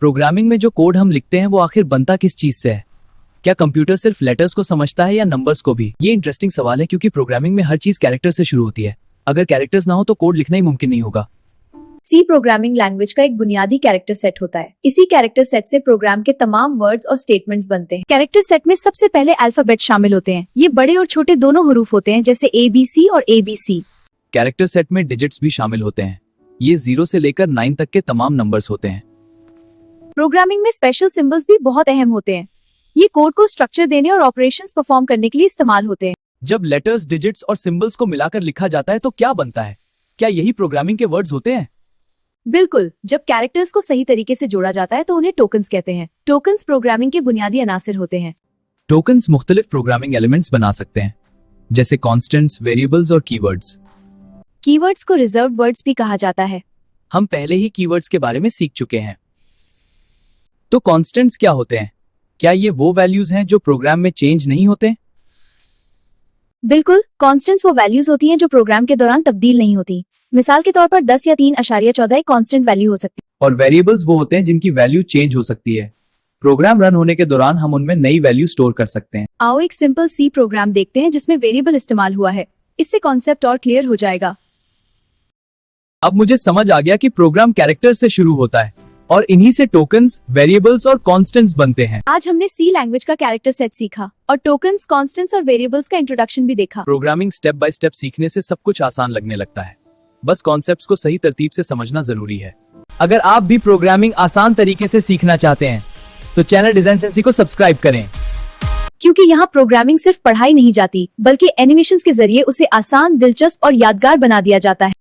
Programming में जो code हम लिखते हैं वो आखिर बनता किस चीज से है? क्या कंप्यूटर सिर्फ लेटर्स को समझता है या नंबर्स को भी? ये इंटरेस्टिंग सवाल है क्योंकि प्रोग्रामिंग में हर चीज कैरेक्टर से शुरू होती है। अगर कैरेक्टर्स ना हो तो कोड लिखना ही मुमकिन नहीं होगा। सी प्रोग्रामिंग लैंग्वेज का एक बुनियादी कैरेक्टर सेट होता है। इसी कैरेक्टर सेट से प्रोग्राम के तमाम वर्ड्स और स्टेटमेंट्स बनते हैं। कैरेक्टर सेट में सबसे पहले अल्फाबेट शामिल होते हैं। ये बड़े और छोटे दोनों हरूफ होते हैं, जैसे ABC और ABC। कैरेक्टर सेट में डिजिट्स भी शामिल होते हैं। ये 0 से लेकर 9 तक के तमाम नंबर्स होते हैं। प्रोग्रामिंग में स्पेशल सिंबल्स भी बहुत अहम होते हैं। ये कोड को स्ट्रक्चर देने और ऑपरेशंस परफॉर्म करने के लिए इस्तेमाल होते हैं। जब लेटर्स, डिजिट्स और सिंबल्स को मिलाकर लिखा जाता है तो क्या बनता है? क्या यही प्रोग्रामिंग के वर्ड्स होते हैं? बिल्कुल। जब कैरेक्टर्स को सही तरीके से जोड़ा जाता है तो उन्हें टोकन्स कहते हैं। टोकन्स प्रोग्रामिंग के बुनियादी अनासिर होते हैं। टोकन्स मुख्तलिफ प्रोग्रामिंग एलिमेंट्स बना सकते हैं, जैसे कॉन्स्टेंट्स, वेरिएबल्स और कीवर्ड्स। कीवर्ड्स को रिजर्व वर्ड्स भी कहा जाता है। हम पहले ही कीवर्ड्स के बारे में सीख चुके हैं। तो कॉन्स्टेंट्स क्या होते हैं? क्या ये वो वैल्यूज हैं जो प्रोग्राम में चेंज नहीं होते? बिल्कुल। कॉन्स्टेंट्स वो वैल्यूज होती हैं जो प्रोग्राम के दौरान तब्दील नहीं होती। मिसाल के तौर पर 10 या 3.14 कांस्टेंट वैल्यू हो सकती है। और वेरिएबल्स वो होते हैं जिनकी वैल्यू चेंज हो सकती है। प्रोग्राम रन होने के दौरान हम उनमें नई वैल्यू स्टोर कर सकते हैं। आओ एक सिंपल सी प्रोग्राम देखते हैं जिसमें वेरिएबल इस्तेमाल हुआ है। इससे कॉन्सेप्ट और क्लियर हो जाएगा। अब मुझे समझ आ गया कि प्रोग्राम कैरेक्टर से शुरू होता है और इन्हीं से टोकन्स, वेरिएबल्स और कॉन्स्टेंट्स बनते हैं। आज हमने सी लैंग्वेज का कैरेक्टर सेट सीखा और टोकन्स, कॉन्स्टेंट्स और वेरिएबल्स का इंट्रोडक्शन भी देखा। प्रोग्रामिंग स्टेप बाय स्टेप सीखने से सब कुछ आसान लगने लगता है। बस कॉन्सेप्ट्स को सही तरतीब से समझना जरूरी है। अगर आप भी प्रोग्रामिंग आसान तरीके से सीखना चाहते हैं तो चैनल डिजाइन सेंसी को सब्सक्राइब करें, क्योंकि यहाँ प्रोग्रामिंग सिर्फ पढ़ाई नहीं जाती बल्कि एनिमेशंस के जरिए उसे आसान, दिलचस्प और यादगार बना दिया जाता है।